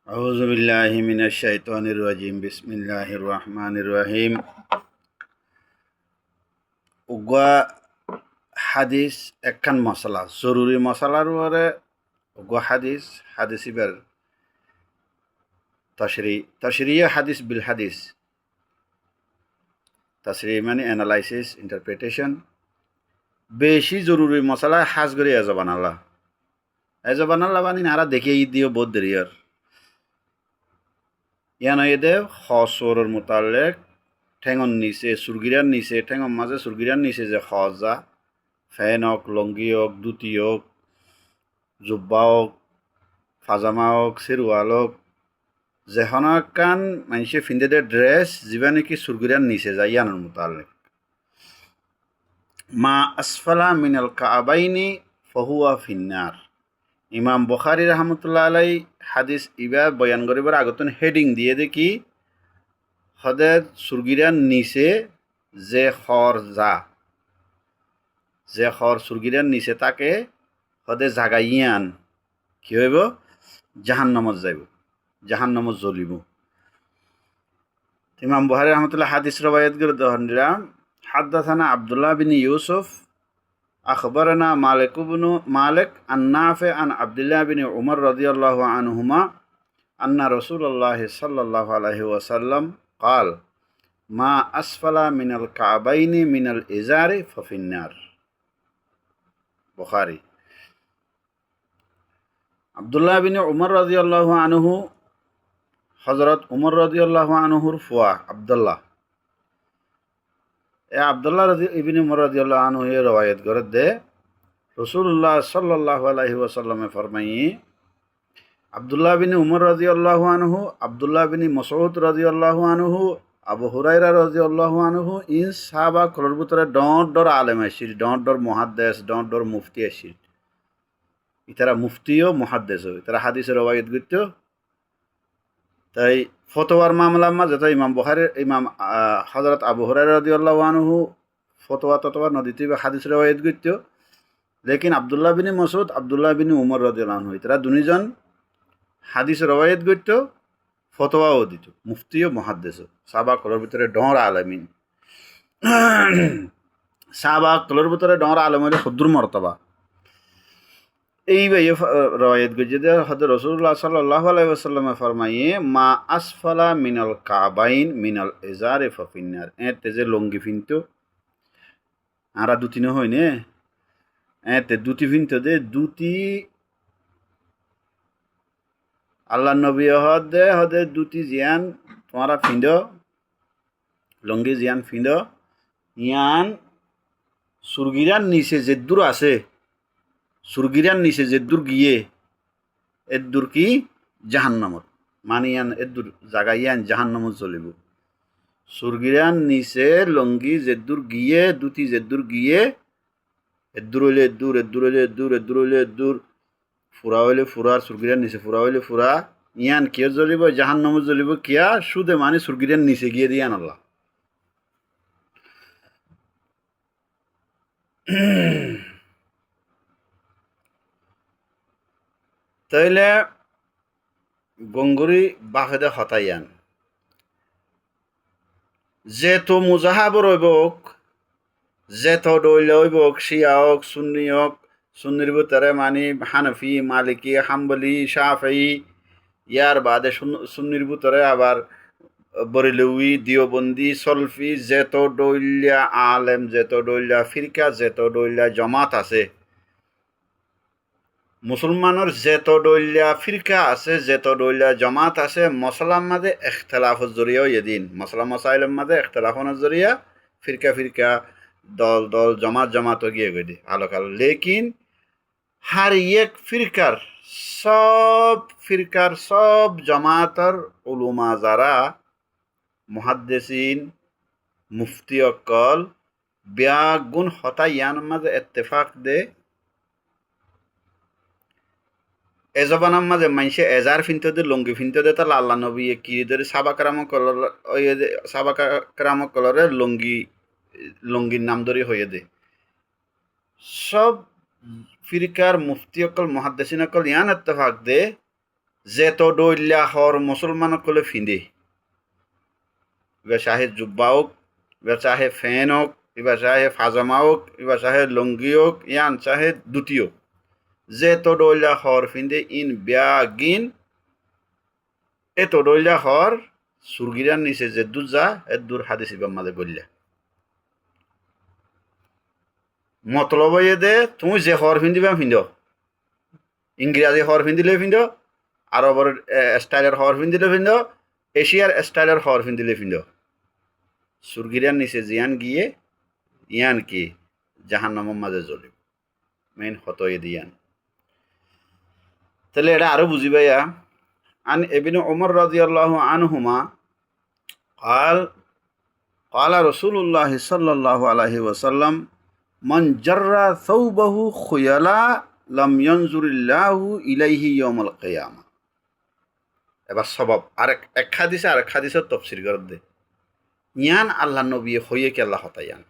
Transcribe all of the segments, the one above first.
আউযু বিল্লাহি মিনাশ শাইতানির রাজিম বিসমিল্লাহির রহমানির রহিম। উগা হাদিস একখান মশলা জরুরি মশলার উপরে উগা হাদিস ইবার তশরিয় হাদিস বিল হাদিস। তশরি মানে অ্যানালাইসিস ইন্টারপ্রিটেশন। বেশি জরুরি মশলা হাজ করে এজবানাল্লাহ বানি নারা দেখে দিও বোধ দেরিয়র ইয়ানো এদে হসরের মোতালেক ঠেঙন নিচে সুরগিরার নিচে ঠেঙন মাঝে সুরগিরার নিচে যে হজা ফেন হোক লঙ্গি হোক ধুতি হোক জুব্বা হোক ফাজামা হোক সেরুয়াল হোক যেহনাকান মানুষে ফিন্দে দে ড্রেস যিবা নাকি সুরগিরার নিচে যায় ইয়ানোর মোতালেক মা আসফালা মিনাল কাবাইনি ফহুয়া ফিন্নার। ইমাম বুখারী রহমতুল্লাহ আলাই হাদিস ইবা বয়ান করিবার আগতন হেডিং দিয়ে দেখি হদে সুরগিরার নিচে যে খর সুরগিরার নিচে তাকে হদে জাগাইয়ান কি হইব জাহান্নামত যাইব জাহান্নামত জ্বলিব। ইমাম বুখারী রহমতুল্লাহ হাদিস রবায়াত করে দহন দিলাম হাদ্দাসানা আব্দুল্লাহ বিন ইউসুফ আখবরনা মালিক আন নাফি আন আব্দুল্লাহ বিন উমর রাদিয়াল্লাহু আনহুমা আন্না রাসূলুল্লাহ সাল্লাল্লাহু আলাইহি ওয়াসাল্লাম قال মা আসফালা মিনাল কাবাইনি মিনাল ইজারি ফাফিন্নার। বুখারী। আব্দুল্লাহ বিন উমর রাদিয়াল্লাহু আনহু হযরত উমর রাদিয়াল্লাহু আনহুর ফুয়া আব্দুল্লাহ আব্দুল্লাহ ইবনে উমর রাদিয়াল্লাহু আনহু এর রওয়ায়াত করে দে রাসূলুল্লাহ সাল্লাল্লাহু আলাইহি ওয়াসাল্লামে ফরমাইয়ে আব্দুল্লাহ বিন উমর রাদিয়াল্লাহু আনহু আব্দুল্লাহ বিন মাসউদ রাদিয়াল্লাহু আনহু আবু হুরায়রা রাদিয়াল্লাহু আনহু ইন সাহাবা কলর ভিতরে ডর আলেম আসির ডর মুহাদ্দিস ডর মুফতি আসির ইতারা মুফতিও মুহাদ্দিসও ইতারা হাদিসের রওয়ায়াত করতে তাই ফতোয়ার মামলার মাঝে তো ইমাম বুখারী ইমাম হযরত আবু হুরায়রা রাদিয়াল্লাহু আনহু ফতোয়া নদীতে হাদিস রওয়ায়াত করত লেকিন আব্দুল্লাহ বিন মাসউদ আব্দুল্লাহ বিন উমর রাদিয়াল্লাহু আনহু ইতারা দুইজন হাদিস রওয়ায়াত করত ফতোয়াও দিত মুফতিও মুহাদ্দিসও সাহাবা কলর ভিতরে ডর আলেমিন সাহাবা কলর ভিতরে ডর আলেম হলে খুদ্দুর মর্তবা এই রওয়ায়াত গজে হযরত রাসূলুল্লাহ সাল্লাল্লাহু আলাইহি ওয়াসাল্লামে ফরমাইয়ে মা আসফালা মিনাল কাবাইন মিনাল ইজারি ফাফিন্নার। এতে যে লঙ্গি ফিনতো আরা দুটি ন হয় নে এতে দুটি ফিনতো দে দুটি আল্লাহ নবী হদে দুটি জিয়ান তোমারা ফিন্দ লঙ্গি জিয়ান ফিন্দ ইয়ান সুরগিরার নিচে যে দূর আছে সুরগিরার নিচে যে দূর গিয়ে এদুর কি জাহান্নামত মানে ইয়ান এদুর জাগা ইয়ান জাহান্নামত চলিব। সুরগিরান নিচে লঙ্গি যেদুর গিয়ে দুটি যেদুর গিয়ে এদুর হইলে এদুর ফুরা হইলে ফুরা সুরগিরান নিচে ফুরা হইলে ফুরা ইয়ান কে জ্বলিব জাহান্নামত জ্বলিব কিয়া সুদে মানে সুরগিরান নিচে গিয়ে দিয়ান আল্লাহ। তাইলে গঙ্গুরি বাফেদে হতাইয়ান যে তো মুজাহাবর হইবক যে তো ডইলে হইবক শিয়া হোক সুন্নির ভিতরে মানে হানফি মালিকি হাম্বলি শাফি ইয়ার বাদে সুন্নির ভিতরে আবার বরেলউই দিওবন্দি সলফি যে তো ডইলিয়া আলেম যে তো ডইলিয়া ফিরকা যে তো ডইলিয়া জমাত আছে মুসলমানের যেত ডইলিয়া ফিরকা আছে যেত ডইলিয়া জমাত আছে মশলার মাঝে এখতলাফর জরিয়া এদিন মশলা মশাইলের মাঝে এখতলাফনের জরিয়া ফিরকা দল জমাত গিয়ে গেদি আলো লেকিন হার এক ফিরকার সব জমাতর উলুমা যারা মুহাদ্দিসিন মুফতি অকল ব্যাগুন হতাইয়ান মাঝে ইত্তেফাক দে এজবানার মাঝে মানুষে এজার ফিনতে দে লঙ্গি ফিনতে দে তাহলে আল্লাহ নবী কি ধরে সাবাকারাম কলরে লঙ্গির নাম ধরে হয়ে দে সব ফিরকার মুফতি অকল মহাদ্দেশিন অকল ইয়ান ইত্তেফাক দে যে তো ডইল্লা হর মুসলমান কলে ফিন্দে এবার চাহে জুব্বা হোক এবার চাহে ফ্যান হোক এবার চাহে ফাজামা হোক এবার চাহে লঙ্গি হোক ইয়ান চাহে দুটি হোক যে তো ডইল্লা হর ফিন্দে ইন ব্যাগিন এ তো ডইল্লা হর সুরগিরার নিচে যে দূর যা এর দূর হাদিস ইবাম মাঝে গল্লা মতলব এ দে তুমি যে হর ফিন্দিবা ফিন্দ ইংরেজি হর ফিন্দিলে ফিন্দ আরবর স্টাইলের হর ফিন্দিলে ফিন্দ এশিয়ার স্টাইলের হর ফিন্দিলে ফিন্দ সুরগিরার নিচে জিয়ান গিয়ে ইয়ান কি জাহান্নামের মাঝে জ্বলিব মেইন হত এ দিয়ান তাহলে এটা আরো বুঝিবাইয়া আন ইবনে উমর রাদিয়াল্লাহু আনহুমা قال قال رسول الله صلى الله عليه وسلم من جر ثوبه خيلا لم ينظر الله إليه يوم القيامة এবার সবাব এক হাদিসের তফসির করে দে ইয়ান আল্লাহ নবী হইয়ে কি আল্লাহ হতায়ান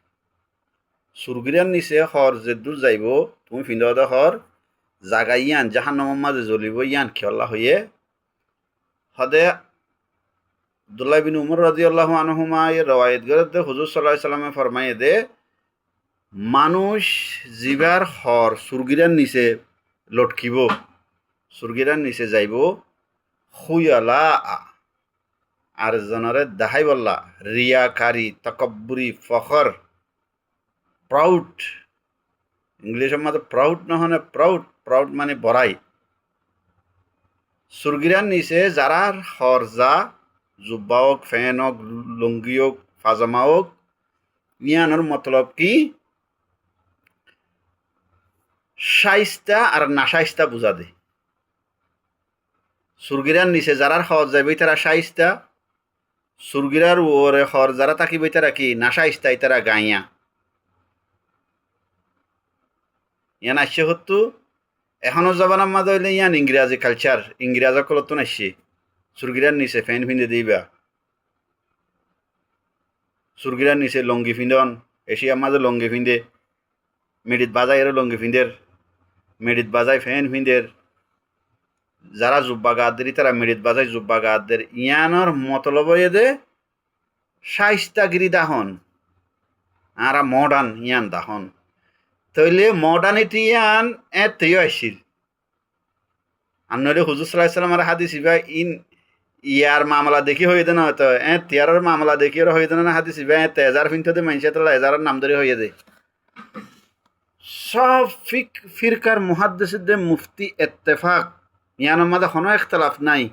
সুরগিরার নিচে হর যে দূর যাইব তুমি ফিন্দ হর জাগা ইয়ান জাহান্নামের মাঝে জ্বলিব ইয়ান কি আল্লাহ হইয়ে হদে আব্দুল্লাহ বিন উমর রাদিয়াল্লাহু আনহুমা এর রওয়ায়াত করে দে হুজুর সাল্লাল্লাহু আলাইহি সাল্লামে ফরমায়ে দে মানুষ জিবার হর সুরগিরার নিচে লটকিব সুরগিরার নিচে যাইব খুয়ালা আর জনরে দাহাই বল্লা রিয়াকারী তকব্বুরি ফখর প্রাউড ইংলিশের মধ্যে প্রাউড নহনে প্রাউড মানে বড়াই সুরগিরার নিচে যারা হর যা জুব্বা হোক ফ্যান হোক লুঙ্গি হোক ফাজামা হোক ইয়ানোর মতলব কি শাইস্তা আর নাশাইস্তা বুঝা দে সুরগিরার নিচে যারা হর যাবে তারা শাইস্তা সুরগিরার ওরে হর যারা তাকিবে তারা কি নাশাইস্তা তারা গাইয়া ইয়ান আসছে হতো এখনো জবানার মাঝে হইলে ইয়ান ইংরেজি কালচার ইংরেজি কলতো আসছে সুরগিরার নিচে ফ্যান ফিন্দে দিবা সুরগিরার নিচে লঙ্গি ফিন্দন এশিয়ার মাঝে লঙ্গি ফিন্দে মেডিত বাজাই এর লঙ্গি ফিন্দের মেডিত বাজাই ফ্যান ফিন্দের যারা জুব্বা গাদের তারা মেডিত বাজাই জুব্বা গাদের ইয়ানোর মতলব দে শাইস্তাগিরি দাহন আর মডার্ন ইয়ান দাহন তইলে মডার্নিটি ইয়ান এতেও আসিল আন্নরে হুজুর সাল্লাল্লাহু আলাইহি সাল্লামের হাদিস ইবা ইন ইয়ার মামলা দেখি হয়ে দেন হয়তো তিয়ারের মামলা দেখি ওরা হয়ে দেন না হাদিস ইবা তেজার ফিনতে মাইনছে তাহলে এজারের নাম ধরে হয়ে যায় সব ফিরকার মুহাদ্দিসদের মুফতি ইত্তেফাক ইয়ানোর মাঝে কোনো ইখতিলাফ নাই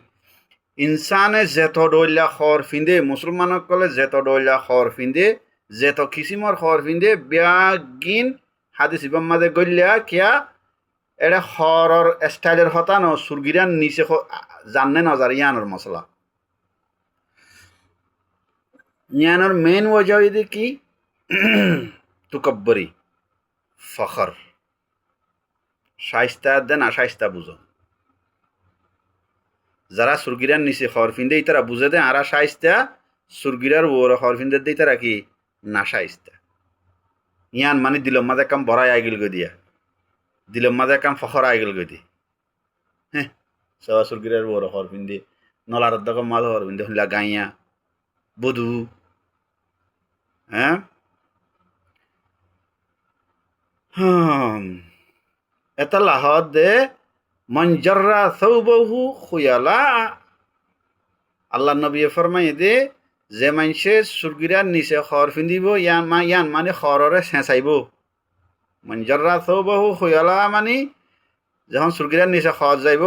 ইনসানে যেত ডইলা খর ফিন্দে মুসলমানক কলে যেত ডইলা খর ফিন্দে যেত কিসিমর খর ফিন্দে ব্যাগিন হাদিস ইবাম মাঝে গল্লা কিয়া এটা হরর স্টাইলের হতানো সুরগিরান নিচে জাননে নজার ইয়ানোর মশলা ইয়ানোর মেন ওয়াজহ কি তুকব্বরি ফখর শাইস্তা দেন আশাইস্তা বুঝো যারা সুরগিরার নিচে খর ফিন্দে তারা বুঝে দেন আর শাইস্তা সুরগিরার ওর খর ফিন্দে দিই তারা কি না শাইস্তা ইয়ান মানে দিল মাঝে কাম ভরাই আইগিল গই দিয়া দিল মাঝে কাম ফখর আইগিল গই দি হ্যাঁ সবা সুরগিরার ওর খর ফিন্দে নলার দকম মাঝে খর ফিন্দে হইলা গাইয়া বধু হ্যাঁ এটা লাহত দে মঞ্জর্রা সৌবহু খুয়ালা আল্লাহ নবী ফরমাই দে যে মানুষে সুরগিরার নিচে খর ফিন্দিব ইয়ান মানে খররে চেঁচাইব মঞ্জর্রা সৌবহু খুয়ালা মানে যখন সুরগিরার নিচে খর যাইব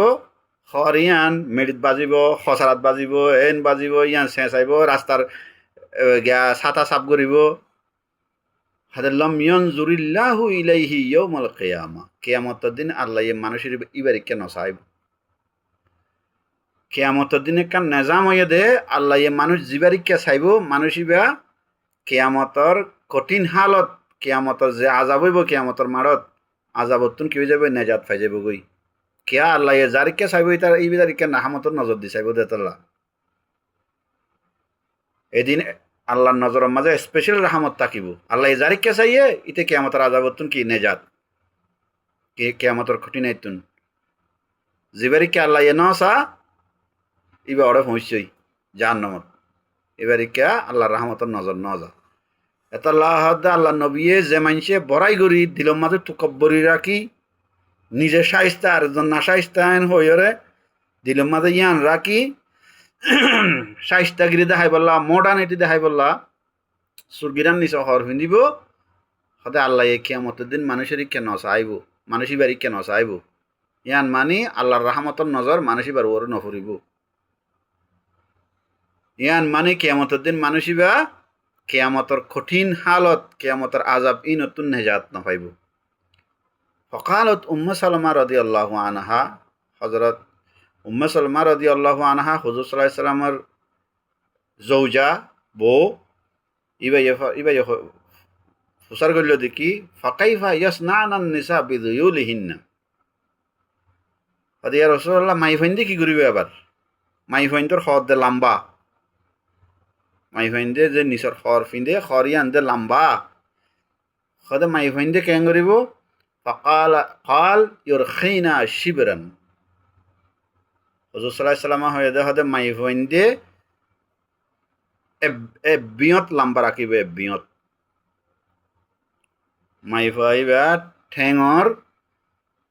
খর ইয়ান মেডিত বাজিব খসারাত বাজিব এন বাজিব ইয়ান চেঁচাইব রাস্তার গিয়া ছাতা চাপ করিব হাদাল্লাম ইয়ানজুরিল্লাহু ইলাইহি ইয়াউমাল কিয়ামা কিয়ামতের দিন আল্লাহ মানুষের ইবারিকে নসাইব কিয়ামতের দিনে কান নিজাম হয়ে দে আল্লাহ মানুষ জিবারিকে চাইব মানুষ ইবা কিয়ামতর কঠিন হালত কিয়ামতর যে আজাব হইব কিয়ামতর মারত আজাবতুন কি হয়ে যাবে নেজাত পাই যাব গই কিয়া আল্লাহ যারিকে চাইব তার ইবারিকে নাহামতর নজর দি চাইব দেতাল্লাহ এদিন আল্লাহর নজরের মাঝে স্পেশাল রাহমত থাকিব আল্লাহ যারিকে চাইয়ে ইতে কিয়ামতের আযাবতুন কি নেজাত কিয়ামতের কঠিনাইতুন জিবারিকে আল্লাহ নসা ইবা ওরে পৌঁছই জাহান্নামত এবার ইকা আল্লাহর রহমতের নজর ন যা এটা আল্লাহ নবীয়ে যে মানুষে বড়াই করি দিলম মাঝে তুকব্বরি রাখি নিজে সাইস্তা আর একজন না সাইস্তায়ন হইরে দিলম মাঝে ইয়ান রাখি সাইস্তাগিরি দেখাই বললা মডার্নিটি দেখাই বললা সুরগিরান নিচে হর ফিন্দিব সদে আল্লাহ এই কিয়ামতের দিন মানুষের কেন চাইব মানুষই বাড়ি কেন চাইব ইয়ান মানি আল্লাহর রহমতের নজর মানুষই বার ওর নফরিব ইয়ান মানে কিয়ামতের দিন মানুষই বা কিয়ামতের কঠিন হালত কিয়ামতের আজাব ই নতুন নেজাত নাপাইব ফকালত উম্মে সালমা রাদিয়াল্লাহু আনহা হযরত উম্মে সালমা রাদিয়াল্লাহু আনহা হুজুর সাল্লাল্লাহু আলাইহি সাল্লামের জৌজা বউ ইবা ফুসার করল দেখি ফাকাইফা ইয়াসনানান নিসা বিদুয়ুলিহিন্না আদি ইয়া রাসূলুল্লাহ মাইফাইন্দে কি করিবে আবার মাইফাইন্দর হদ দে লম্বা মাইফাইন্দে যে নিসর খর ফিন্দে খরিয়ান দে লম্বা খদে মাইফাইন্দে কেন করিব ফাকাল ইউরখিনা শিবরান হুজুর সাল্লাল্লাহু আলাইহি সাল্লাম হয়ে হদে মাইফাইন্দে এ বিয়ত লম্বা রাখিবে বিয়ত মাইফাইবা ঠেঙর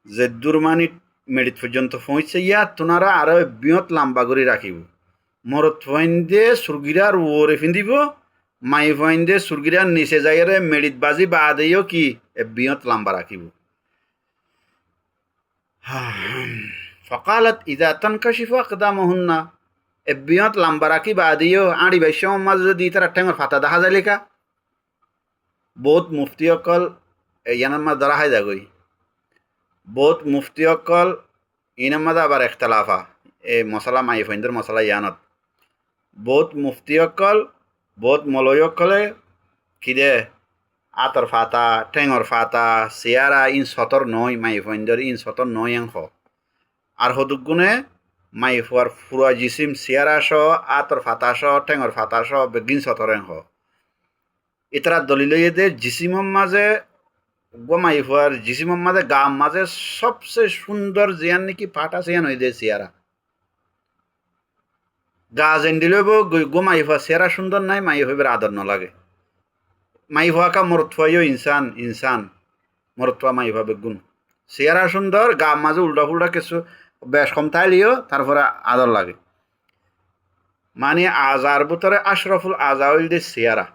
যে দুরমানি মেডিত পর্যন্ত পৌঁছে ইয়া তোনারা আরো বিয়ত লম্বা করে রাখিব মরত ফাইন্দে সুরগিরার ওরে ফিন্দিব মাই ফাইন্দে সুরগিরার নিচে যাইরে মেডিত বাজি বাদেও কি এ বিয়ত লম্বা রাখিব ফকালত ইদা তনকাশিফু আকদামহুন্না এ বিয়ত লম্বা রাখি বাদেও আড়ি বাইশ মাঝ যদি তারা ঠেঙর ফাতা দেখা যায় লেখা বহুত মুফতি অকল ইয়ানার মাঝ ধরা হয় যাগই বহুত মুফতি অকল ইনার মাঝে আবার একতলাফা এ মশলা মাই ফাইন্দর মশলা ইয়ানত বহুত মুফতি অকল বহুত মলয় অকলে কিদে আতর ফাতা ঠেঙর ফাতা চেয়ারা ইন সতর নয় মাই ফাইন্দর ইন সতর নয় অংশ আর হদুক গুণে মাই ফুয়ার ফুরা জিসিম চেয়ারা সহ আতর ফাতা সহ ঠেঙর ফাতা সহ বেগিন সতর অংশ ইতারা দলিল দে জিসিমর মাঝে গোমাই ফুয়ার জিসিমর মাঝে গাম মাঝে সবচেয়ে সুন্দর জিয়ান নাকি পাটা চেয়ান হয়ে দে চেয়ারা গা যেন দিলেব গোমাই ফুয়া চেয়ারা সুন্দর নাই মাই হইবার আদর নলাগে মাই ফুয়াকা মরত ফুয়াইও ইনসান ইনসান মরত ফুয়া মাই ফুয়া বেগুন চেয়ারা সুন্দর গা মাঝে উল্টা ফুল্টা কিছু বেশ কম তাইলিও তারপরে আদর লাগে মানে আজার ভিতরে আশরফুল আজা হইল দে চেয়ারা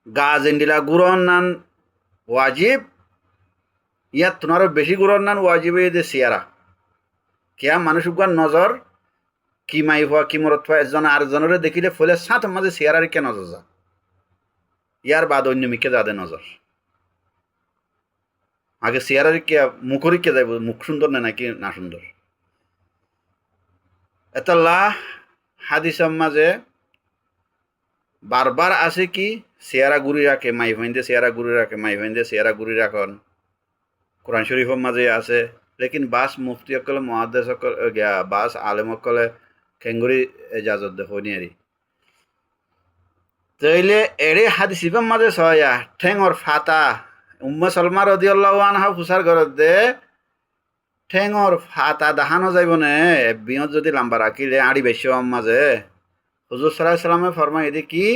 গা জেন্ডিলা গুরন নান ওয়াজিব ইয়াত তোমারও বেশি গুরন নান ওয়াজিব দে চেয়ারা কিয়া মানুষ নজর কি মাই হওয়া কি মরত হওয়া এজন আরেকজনের দেখিলে ফলে সাত মাঝে চেয়ারার কে নজর যা ইয়ার বাদ অন্য মিকে যাদের নজর আগে চেয়ারার কে মুখরি কে যাইব মুখ সুন্দর না নাকি না সুন্দর এতলা হাদিসের মাঝে বারবার আছে কি চেয়ারা গুড়ি রাখে মাই ফাইন্দে চেয়ারা গুড়ি রাখে মাই ফাইন্দে চেয়ারা গুড়ি রাখন কোরআন শরীফের মাঝে আছে লেকিন বাস মুফতি সকলে মহাদেশ সকল বাস আলেম সকলে খেঙ্গুরি এজাজত দেখনি আরি তাইলে এড়ে হাদিসিফের মাঝে সয়া ঠেঙর ফাতা উম্মে সালমা রাদিয়াল্লাহু আনহা ফুসার ঘরত দে ঠেঙর ফাতা দেখানো যাইব নে বিয়ত যদি লম্বা রাখিলে আড়ি বেশি মাঝে হুজুর সাল্লাল্লাহু আলাইহি সাল্লামে ফরমাই দি কি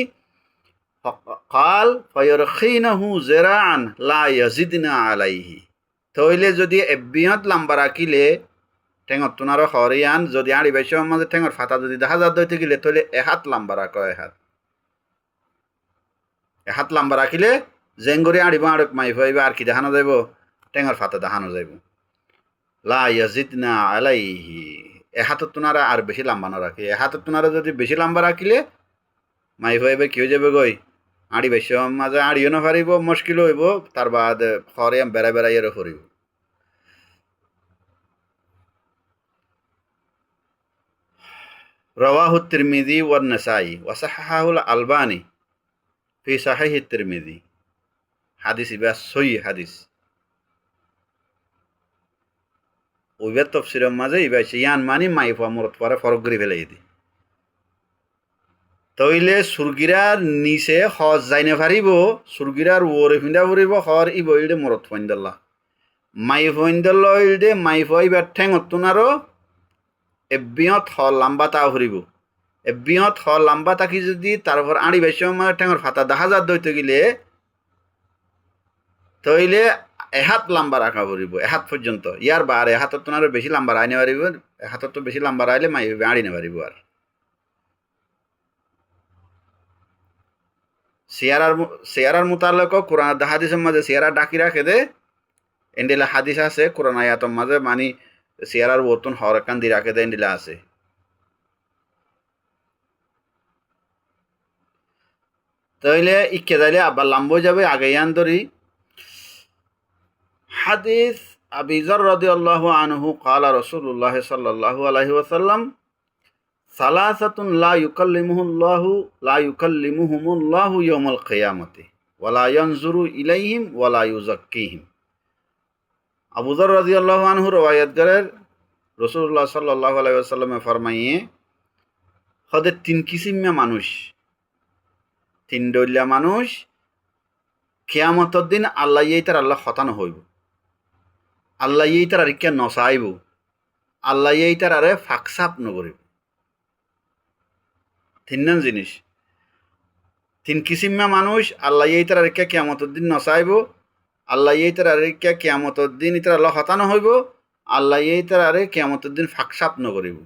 কাল ফায়রখিনাহু জিরান লা ইয়াজিদনা আলাইহি তইলে যদি বিয়ত লম্বা রাখিলে ঠেঙর তোনারও হরিয়ান যদি আড়ি বেশি মাঝে ঠেঙর ফাতা যদি দেখা যা দইতে গেলে তইলে এহাত লম্বা রাখো এহাত লম্বা রাখিলে জেঙ্গরি আড়িব আড়ক মাই ফাইবা আর কি দেখানো যাইব ঠেঙর ফাতা দেখানো যাইব লা ইয়াজিদনা আলাইহি এহাতত তোনারা আর বেশি লম্বা না রাখি এহাতত তোনারা যদি বেশি লম্বা রাখিলে মাই ফাইবে কি হয়ে যাবে গই আড়ি বেশি মাঝে আড়িও না পারিব মুশকিল হইব তার বাদ হরিয়াম বেড়া বেড়াইয়েরও ফুরিব রওয়াহু তিরমিজি ওয়ান নাসাই ওয়া সাহাহাহুল আলবানী ফি সাহিহ তিরমিজি হাদিস ইবা সহিহ হাদিস ওইবার তফসিরের মাঝে ইবা ইয়ান মানি মাইফা মরত পরে ফরক করে ফেলে দি তইলে সুরগিরার নিচে হজ যাইনে পারিব সুরগিরার ওরে ফিন্দা ফুরিব হর ইব ইলদে মরত ফইন্দাল্লাহ মাই ফইন্দাল্লাহ ইলদে মাই ফইবার ঠেঙত তোনারও এবিয়ত হ লাম্বা তা হরিব এবিয়ত হ লাম্বা তাকি যদি তারপর আড়ি বেশি সময় ঠেঙর ফাতা 10,000 দইতে গেলে তইলে এহাত লাম্বা রাখা পড়িব এহাত পর্যন্ত ইয়ার বার এহাতত তো আরো বেশি লাম্বা আইনে পারিব এহাতত তো বেশি লাম্বা আইলে মাই আড়ি নে পারিব আর সিয়ারার মোতালেক কোরআন হাদিসের মাঝে সিয়ারা ডাকি রাখে দে এন্ডিলা হাদিস আছে কোরআন আয়াতর মাঝে মানি সিয়ারার বতুন হরকান দি রাখে দে এন্ডিলা আছে তাইলে ইকে যাইলে আবার লাম্ব যাবে আগে ইয়ান ধরি হাদিস আবি যর রাদিয়াল্লাহু আনহু ক্বালা রাসূলুল্লাহ সাল্লাল্লাহু আলাইহি ওয়াসাল্লাম সালাসাতুন লা ইউকাল্লিমুহুমুল্লাহু ইয়াউমাল কিয়ামাতি ওয়া লা ইয়ানজুরু ইলাইহিম ওয়া লা ইউযাক্কিহিম আবু যর রাদিয়াল্লাহু আনহু রওয়ায়াত করেন রাসূলুল্লাহ সাল্লাল্লাহু আলাইহি ওয়াসাল্লামে ফরমাইয়ে হদে তিন কিসিমে মানুষ তিন দলিয়া মানুষ কিয়ামতের দিন আল্লাহ ইতার আল্লাহ খতানো হইব আল্লাহ ইতার আর কে নসাইব আল্লাহ ইতার আরে ফাকসাপ নকরিব তিন জিনিস তিন কিসিমা মানুষ আল্লাহ ইতার আর কে কিয়ামতের দিন নসাইব আল্লাহ ইতার আর কে কিয়ামতের দিন ইতার আল্লাহ খতানো হইব আল্লাহ ইতার আরে কিয়ামতের দিন ফাকসাপ নকরিব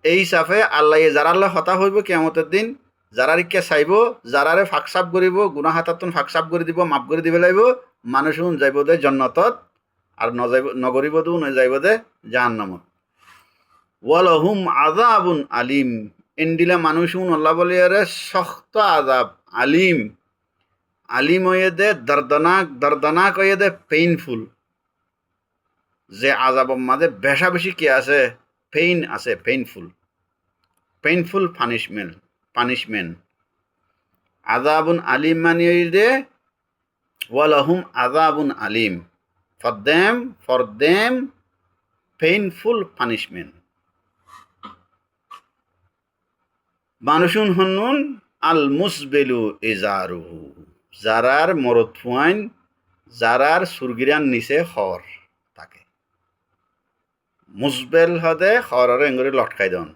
এই সাফে আল্লাহ যারা আল্লাহ হতা হইব কিয়ামতের দিন যারা রিক্কা চাইব যারারে ফাকসাপ করিব গুনাহ হাতাতুন ফাকসাপ করে দিব মাফ করে দিবে লাগব মানুষ যাইব দে জন্নতত আর নজাইব নগরিব দু যাইব দে জাহান্নামত ওয়ালাহুম আযাবুন আলিম এন্ডিলা মানুষ আল্লাহ বলে আরে শক্ত আযাব আলিম আলিম হয়ে দে দর্দনাক হয়ে দে পেইনফুল যে আযাবর মাঝে বেশা বেশি কি আছে পেইন আছে পেইনফুল পানিশমেন্ট আযাবুন আলিম মানে দে ওয়ালাহুম আযাবুন আলিম ফর দেম পেইনফুল পানিশমেন্ট মানুষুন হন্নুন আল মুসবেলু ইজারুহু যারার মরদ ফুয়াইন যারার সুরগিরান নিচে খর থাকে মুসবেল হদে খরের এঙ্গুরি লটকাই দন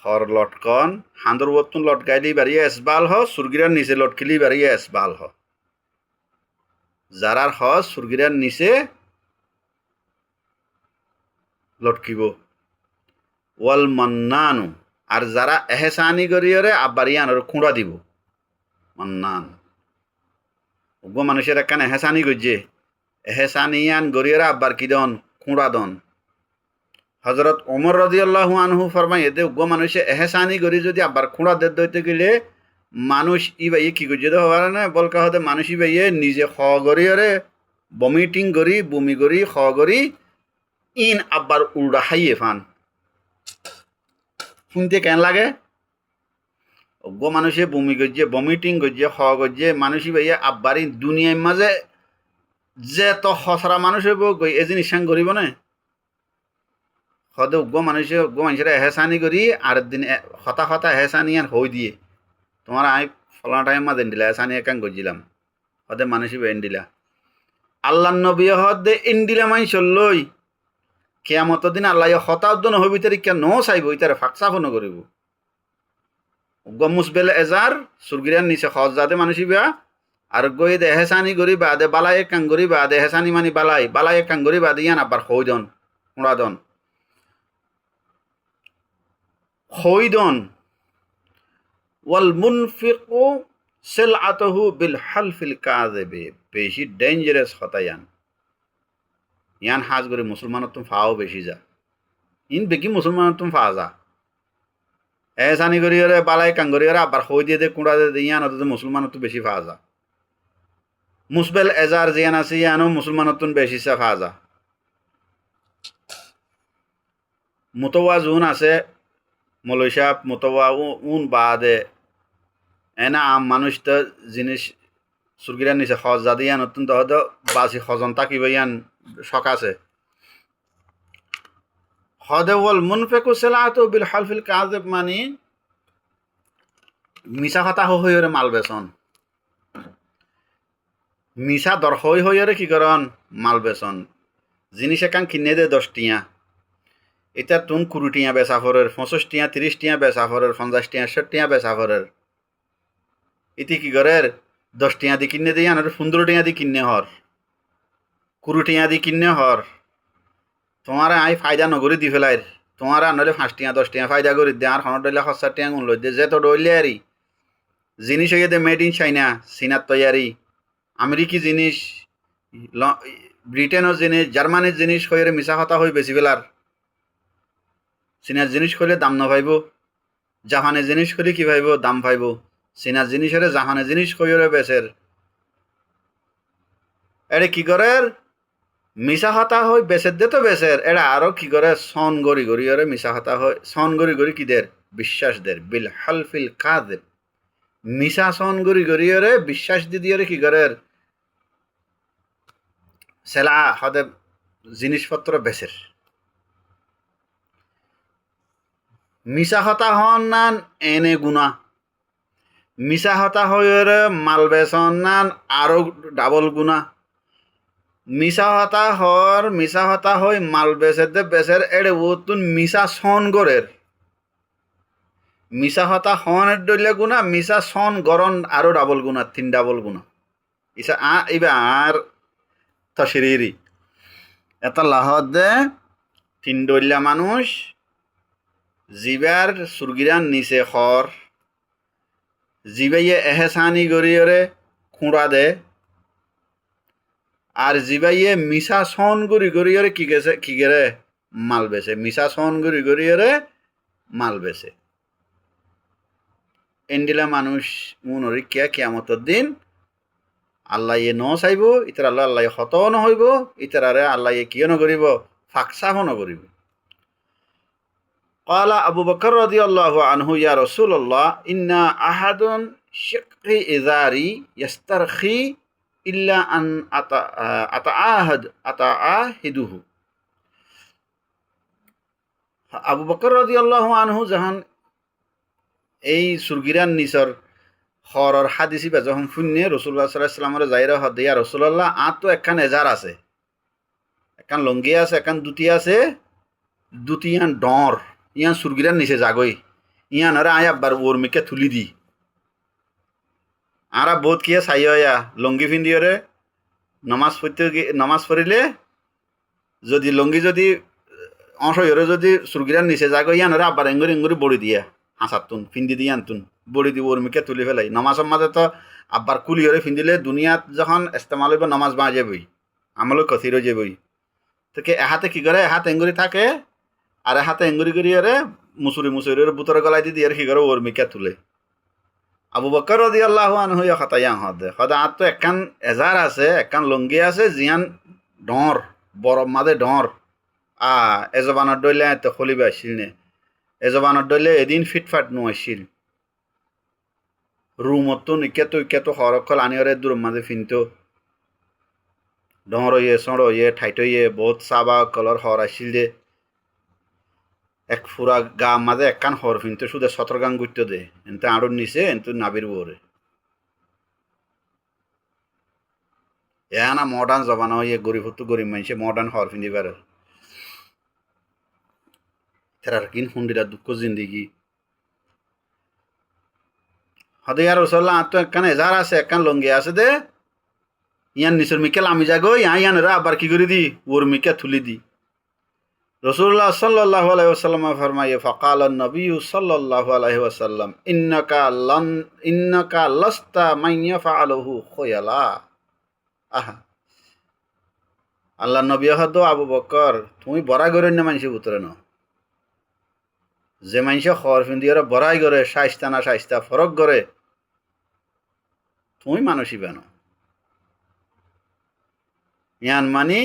খর লটকন হান্দর বতুন লটকাইলি বাড়িয়ে এসবাল হ সুরগিরার নিচে লটকিলি বাড়িয়ে এসবাল হ যারার হ সুরগিরার নিচে লটকিব ওয়াল মান্নানু আর যারা এহসানি করিয়রে আব্বারিয়ান খুঁড়া দিব মান্নান উগ্র মানুষের একখান এহসানি করছে এহসানিয়ান গরিয়রে আব্বার কি দন খুঁড়া দন হজরত ওমর রাদিয়াল্লাহু আনহু ফরমাই এতে উগ্র মানুষে এহসানি করি যদি আব্বার খুঁড়া দইতে গেলে মানুষ ই বাইয়ে কি করছে তো হবার না বলকা হতে মানুষ ই বাইয়ে নিজে খ গরিয়রে বমিটিং করি বমি করি খ করি ইন আব্বার উল্টা হাইয়ে ফান শুনতে কেন লাগে অজ্ঞ মানুষে বমি করছে বমিটিং করছে খ করছে মানুষই ভাইয়া আব্বারি দুনিয়ার মাঝে যে তো হসরা মানুষ হইব এ জিনিস সাং করিব না সদে অজ্ঞ মানুষের এহেসানি করি আর দিন হতা এহেসানি আর হই দিয়ে তোমার আমি ফলানা টাইম মাঝে দিলা এহেসানি একাং করছিলাম সদে মানুষই বেন দিলা আল্লাহ নবী হদে ইন্দিলা মাই চললই কিয়ামত দিন আল্লাহ হতাউদ্দন হইব তারি কে ন চাইব ইতারে ফাকসাফ নকরিব গমুসবেল এজার সুরগিরার নিচে হজাদে মানুষই বেয়া আর গই দে এহেসানি করি বাদে বালাই কাং করি বাদে এহেসানি মানি বালাই কাং করি বাদে ইয়ান আবার হইদন উড়াদন ওয়াল মুনফিকু সিলআতুহু বিল হালফিল কাযিবি বেশি ডেঞ্জারাস হতায়ান ইয়ান হাজ করে মুসলমানত তুম ফাও বেশি যা ইন বেকি মুসলমানত তুম ফা যা এসানি করিয়রে বালাই কাং করিয়রে আবার হই দিয়ে দে কুড়া দে ইয়ান অত মুসলমানত বেশি ফা যা মুসবেল এজার জিয়ান আছে ইয়ানো মুসলমানত বেশি সা ফা যা মুতওয়া জুন আছে মলয়শা মুতওয়া উন বাদে এনা আম মানুষ তো জিনিস সুরগিরার নিচে হজ যাদি ইয়ান অত্যন্ত হয়তো বাসি হজন তাকিব ইয়ান শখ আছে হদে ওয়াল মুনফিকু সিলআতু বিল হালফিল কাযিব মানি মিছা কথা হইরে মাল বেচন মিছা দর হইরে কি করন মাল বেচন জিনিস একান কিনে দে 10 টিয়া, এটা তুন 20 টিয়া বেচা ফরের, 25 টিয়া 30 টিয়া বেচা ফরের, 50 টিয়া 60 টিয়া বেচা ফরের। ইতি কি করের 10 টিয়া দি কিনে দিয়ে আনার 15 টিয়া দি কিনে হর, 20 টিয়া দি কিনে হর। তোমার আই ফায়দা নগরি দি ফেলাইর, তোমার আনলে 5 টিয়া 10 টিয়া ফায়দা করি দে, আর হন ডইলে 70 টিয়া গুণ লই দে, যে তো ডইলে আরি জিনিস হইয়ে দে মেড ইন চাইনা, চীনার তৈয়ারি, আমেরিকি জিনিস, ব্রিটেনের জিনিস, জার্মানির জিনিস হয়ে মিশা কথা হয়ে বেশি ফেলার। চীনার জিনিস করলে দাম না পাইব, জাপানের জিনিস করলে কি পাইব দাম পাইব। চীনার জিনিস হলে জাপানের জিনিস কইরে বেচের। এরে কি করে মিশা হতা হয় বেচের দে তো বেচের, এরা আরো কি করে সন গড়ি গড়ি ওরে মিশা হতা হয়, সন গড়ি গড়ি কি দের বিশ্বাস দের, বিল হালফিল কাযিব, মিশা সন গড়ি গড়ি ওরে বিশ্বাস দি দিয়ে কি করে সেলা হদে জিনিসপত্র বেচের। মিশা হতা হন নান এনে গুণা, মিশা হতা হয়ে মাল বেচন নান আরো ডাবল গুণা। মিশা হতা হই মাল বেচের দে বেচের, এড়ে ও তুন মিশা সন গড়ের, মিশা হতা হনের ডইলে গুণা, মিশা সন গরন আরো ডাবল গুণা, 3 ডাবল গুণা। ইসা আর তশরিরি এটা লাহত দে 3 ডইলা মানুষ জিবার সুরগিরান নিচে খর, জিবাইয়ে এহেসানি গড়িয়রে খুঁড়া দে, আর জিবাইয়ে মিশা সন গড়ি গড়িয়রে কি গেছে কি গেরে মাল বেছে, মিশা সন গড়ি গড়িয়রে মাল বেছে। এন্ডিলা মানুষ মনরি কিয়ামতর দিন আল্লাহ ইয়ে ন চাইব, ইতার আল্লাহ হত নহইব, ইতারে আল্লাহ কিয় নকরিব ফাকসাহ নকরিব। قال أبو بكر رضي الله عنه يا رسول الله إن أحد شقي إزاري يسترخي إلا أن أتعاهده। আবু বকর রাদিয়াল্লাহু আনহু যখন এই সুরগিরান নিচর হরর হাদিসি বা যখন শুনে রসুল্লাহ সাল্লাল্লাহু আলাইহি ওয়াসাল্লামের যাইরা হদ ইয়া রাসূলুল্লাহ, আর তো একখান এজার আছে, একখান লঙ্গি আছে, একখান দুটি আছে, দুটি ইয়ান ডর, ইয়ান সুরগিরান নিচে যাগই, ইয়ান আরে আয় আব্বার ওরমিকে তুলি দি, আরা বোধ কিয়া চাইয়া লঙ্গি ফিন্দিওরে নমাজ পড়িলে যদি লঙ্গি যদি অসহরে যদি সুরগিরান নিচে যাগই, ইয়ান আরে আব্বার এঙ্গুরি এঙ্গুরি বড়ি দিয়া হাসাতুন ফিন্দি দিয়ে আনতুন বড়ি দিব ওরমিকে তুলি ফেলাই। নমাজের মাঝে তো আব্বার কুলি হরে ফিন্দিলে দুনিয়াত যখন ইস্তেমাল হইব নমাজ বাজে বই, আমলো কথির যে বই থেকে এহাতে কি করে, এহাত এঙ্গুরি থাকে আর এহাতে এঙ্গুরি করি আরে মুসুরি বুতরে গলাই দিয়ে আর কি করে ওরমিকে তুলে। আবু বকর রাদিয়াল্লাহু আনহু খাতাইয়া হদে হদা আর তো একখান এজার আছে, একখান লঙ্গি আছে, জিয়ান ডর বরফ মাঝে ডর এজবানের ডইলে তো খলিবে আসছিল নে, এজবানের ডইলে এদিন ফিটফাট নো আসছিল, রুমতো ইকেতো হরক্ষল আনিয়রে দূর মাঝে ফিনতো ডর ইয়ে সড় ইয়ে ঠাইট ইয়ে বহুত চাবা কলর হর আসছিল দে, এক ফুরা গা মাঝে একখান হর ফিনতো শুধু 17 গান গুইতো দে, এনতে আড়ুর নিচে এনতো নাবির বরে না মডার্ন জবানা ইয়ে গরিব হতো গরিব মানুষে মডার্ন হর ফিন্দি পারে। তার কিন হুন্ডিরা দুঃখ জিন্দিগি হদে আর রসল্লা আর তো একখান এজার আছে, একখান লঙ্গি আছে দে, ইয়ান নিচের মিকেল আমি যাগো ইয়ান রা আবার কি করে দি ওর মিকে তুলি দি। রসুল্লাহ সাল্লাল্লাহু আলাইহি ওয়াসাল্লাম ফরমায়ে ফাকাল নবী সাল্লাল্লাহু আলাইহি ওয়াসাল্লাম ইন্নাকা লাস্তা মান ইয়াফআলুহু খয়ালা। আহা আল্লাহ নবী হদ আবু বকর তুমি বড়াই করে না মানুষের উতরে ন, যে মানুষে খর ফিন্দি ওরা বড়াই করে সাইস্তা না সাইস্তা ফরক করে, তুমি মানুষই বেন ইয়ান মানি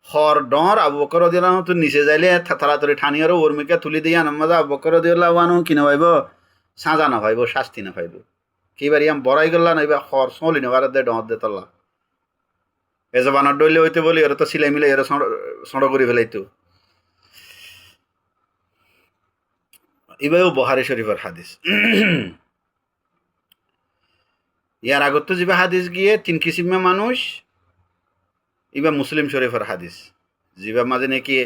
হর ডর। আবু বকর রাদিয়াল্লাহু আনহু নিচে যাইলে তাড়াতাড়ি ঠানিয়ারও ওরমিকে তুলি দিয়ে আনমাজা আবু বকর রাদিয়াল্লাহু আনহু কিনে পাইব সাজা না পাইব, শাস্তি না পাইব, কিবার ইয়াম বড়াই করলা নাইবা হর চলি নেবার দে ডর দে তল্লা এজবানার ডইলে হইতে বলি এরা তো সিলাই মিলাই এরা সড় করে ফেলাইতো। এবারেও বহারি শরীফের হাদিস, ইয়ার আগত তো যাবে হাদিস গিয়ে 3 কিসিমে মানুষ, এবার মুসলিম শরীফের হাদিস জিবা মাঝে নাকি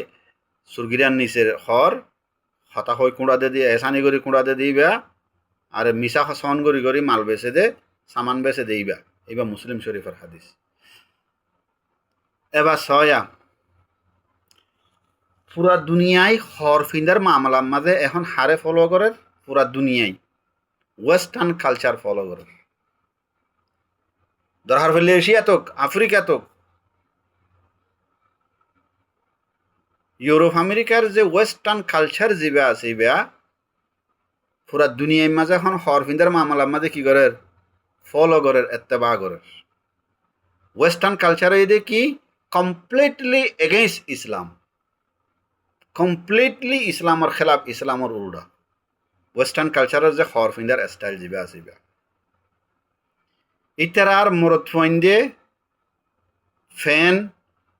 সুরগিরান নিচের হর হতা হই কুঁড়াতে দিয়ে এসানি করে কুঁড়াতে দিবা আর মিশা সন করি করি মাল বেচে দে সামান বেচে দেইবা এইবা মুসলিম শরীফের হাদিস এবার ছয়া পুরা দুনিয়ায় হর ফিন্দার মামলার মাঝে এখন হারে ফলো করে পুরা দুনিয়ায় ওয়েস্টার্ন কালচার ফলো করে দরকার হলে এশিয়া তোক আফ্রিকা তোক ইউরোপ আমেরিকার যে ওয়েস্টার্ন কালচার যিবা আছে ইবা পুরা দুনিয়ার মাঝে এখন হর ফিন্দার মামলার মাঝে কি করে ফলো করে এত্তেবা করে ওয়েস্টার্ন কালচার এদের কি কমপ্লিটলি এগেইনস্ট ইসলাম কমপ্লিটলি ইসলামর খেলাফ ইসলামর উল্টা ওয়েস্টার্ন কালচারের যে হর ফিন্দার স্টাইল যিবা আছে ইবা ইতারার মরদ ফইন্দে ফ্যান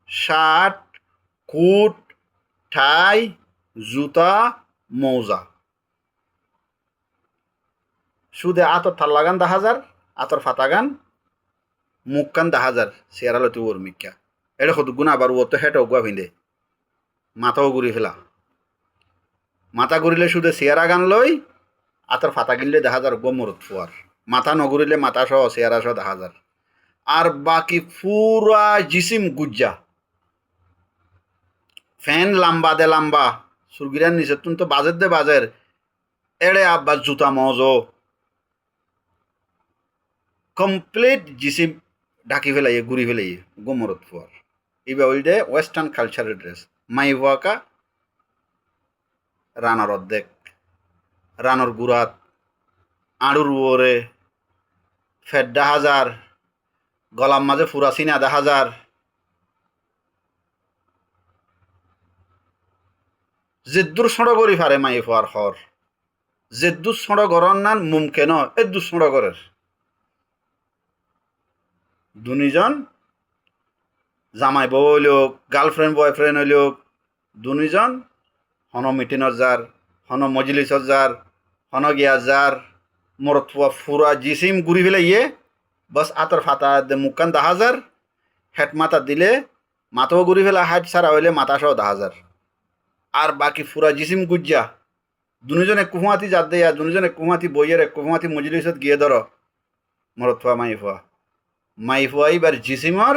শার্ট কোট টাই জুতা মৌজা সুদে আতর থাল্লাগান 10,000 আতর ফাতাগান মুখকান 10,000 চেয়ারালতি ওর মিক্কা এটা কত গুণ আবার ও তো হেঁটে ওগুয়া ভিন্দে মাথাও ঘুরি ফেলা মাথা ঘুরিলে শুধু চেয়ারা গান লই আতর ফাতা কিনলে 10,000 গো মরদ ফুয়ার মাথা নঘুরিলে মাথা সহ চেয়ারা সহ 10,000 আর বাকি পুরা জিসিম গুজ্জা ফ্যান লাম্বা দে লাম্বা সুরগিরান নিচে তুমি তো বাজের দে বাজের এড়ে আব্বাস জুতা মজো কমপ্লিট জিসিম ঢাকি ফেলাইয়ে ঘুরি ফেলাইয়ে গোমরত ফুয়ার এইবা ওইটা ওয়েস্টার্ন কালচারের ড্রেস মাই ওয়াকা রানার অর্ধেক রানর গুড়াত আড়ুর ওরে ফেট 10,000 গলাম মাঝে ফুরা সিনা 10,000 জেদ্দুর সড় করি ফারে মাই ফুয়ার হর জেদ্দুর সড় গরন নান মুমকেন এদ্দুর সড় করের দুনিজন জামাই বউ হইলক গার্লফ্রেন্ড বয়ফ্রেন্ড হইলক দুনিজন হন মিটিনের যার হন মজলিসর যার হন গিয়া যার মরত ফুরা জিসিম ঘুরি ফেলে ইয়ে বস আতর ফাতা দে মুখান 10,000 হেট মাথা দিলে মাথাও ঘুরি ফেলা হাইট সারা হইলে মাথা সহ 10,000 আর বাকি ফুরা জিসিম গুজ্জা দুজনে কুহুমাতি জাত দেয়া দুজনে কুহুমাতি বইয়ের কুহুমাতি মজলিসত গিয়ে ধর মরত ফুয়া মাই ফুয়া এবার জিসিমর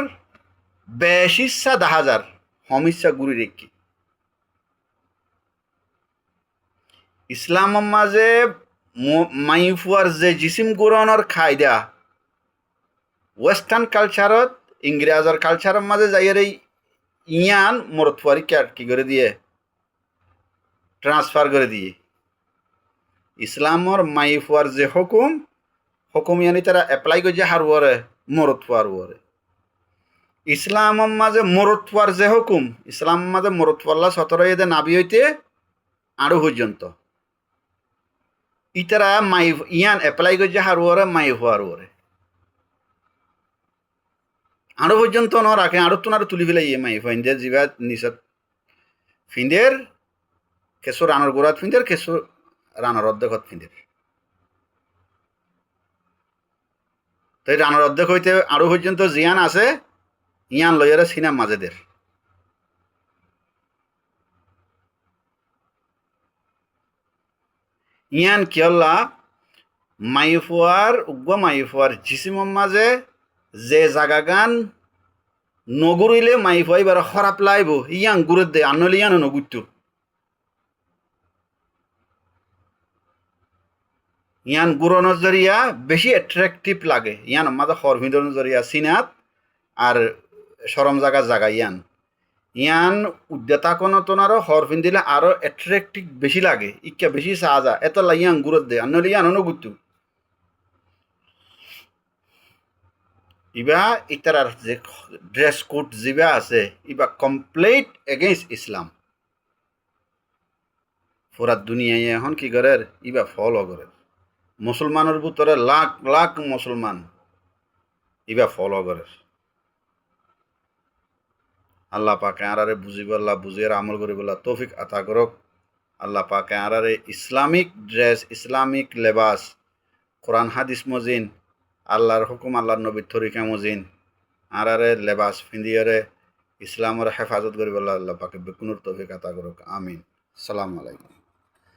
বেশিচ্ছা 10,000 হমিচ্ছা গুড়ি রেখি ইসলাম মাঝে মাইফুয়ার যে জিসিম গুরনের খায়দা ওয়েস্টার্ন কালচারত ইংরেজর কালচারের মাঝে যাইয়ের এই ইয়ান মরতফুয়ারি কি করে দিয়ে ট্রান্সফার করে দিয়ে ইসলামর মাইফুয়ার যে হুকুম ইয়ানি তারা এপ্লাই করছে হার ওরে মরতফুয়ার ওরে ইসলামর মাঝে মরতফুয়ার যে হুকুম ইসলাম মাঝে মরতফুয়াল্লা 17 ঈদে নাবি হইতে আরো পর্যন্ত ইতারা মাই ইয়ান এপ্লাই করছে হার ওরে মাইফুয়ার ওরে আরো পর্যন্ত ন রাখে আরো তো আরো তুলি ফেলে ইয়ে মাই ফাইন্দের জিবা নিচত ফিন্দের কেশো রানর গোড়াত ফিন্দের কেশো রানার অর্ধেকত ফিন্দের তাই রানার অর্ধেক হইতে আরো পর্যন্ত জিয়ান আছে ইয়ান লইয়ারে সিনাম মাঝেদের ইয়ান কিয়ল্লা মাইফুয়ার উগ্র মাইফুয়ার জিসিমম মাঝে যে জাগা গান নগুরিলে মাইফুয়াই বার খারাপ লাইব ইয়ান গুরুত দে আনলে ইয়ান নগুরত ইয়ান গুরনের জরিয়া বেশি অ্যাট্রাকটিভ লাগে ইয়ান মাঝে হরভিদর জরিয়া সিনাত আর সরম জাগা ইয়ান উদ্যতা কোনো তোনারও হরফিন দিলে আরো অ্যাট্রাকটিভ বেশি লাগে ইকা বেশি সাজা এত ইয়ান গুরুত দে আনলে ইয়ান নগুরত ইবা ইতার যে ড্রেস কোড যিবা আছে ইবা কমপ্লিট এগেইনস্ট ইসলাম পুরা দুনিয়ায় এখন কি করে ইবা ফলো করে মুসলমানের ভিতরে লাখ লাখ মুসলমান ইবা ফলো করে আল্লাহ পাকে আরারে বুঝিবল্লা বুঝিয়ে আমল করিবল্লা তৌফিক আতা করক আল্লাহ পাকে আরারে ইসলামিক ড্রেস ইসলামিক লেবাস কোরআন হাদিস মজিন আল্লাহর হুকুম আল্লাহর নবীর তরিকা মজিন আরারে লেবাস ফিন্দিয়রে ইসলামের হেফাজত করিব আল্লাহ পাকে বেকুনুর তৌফিক আতা করুক আমিন। সালামু আলাইকুম।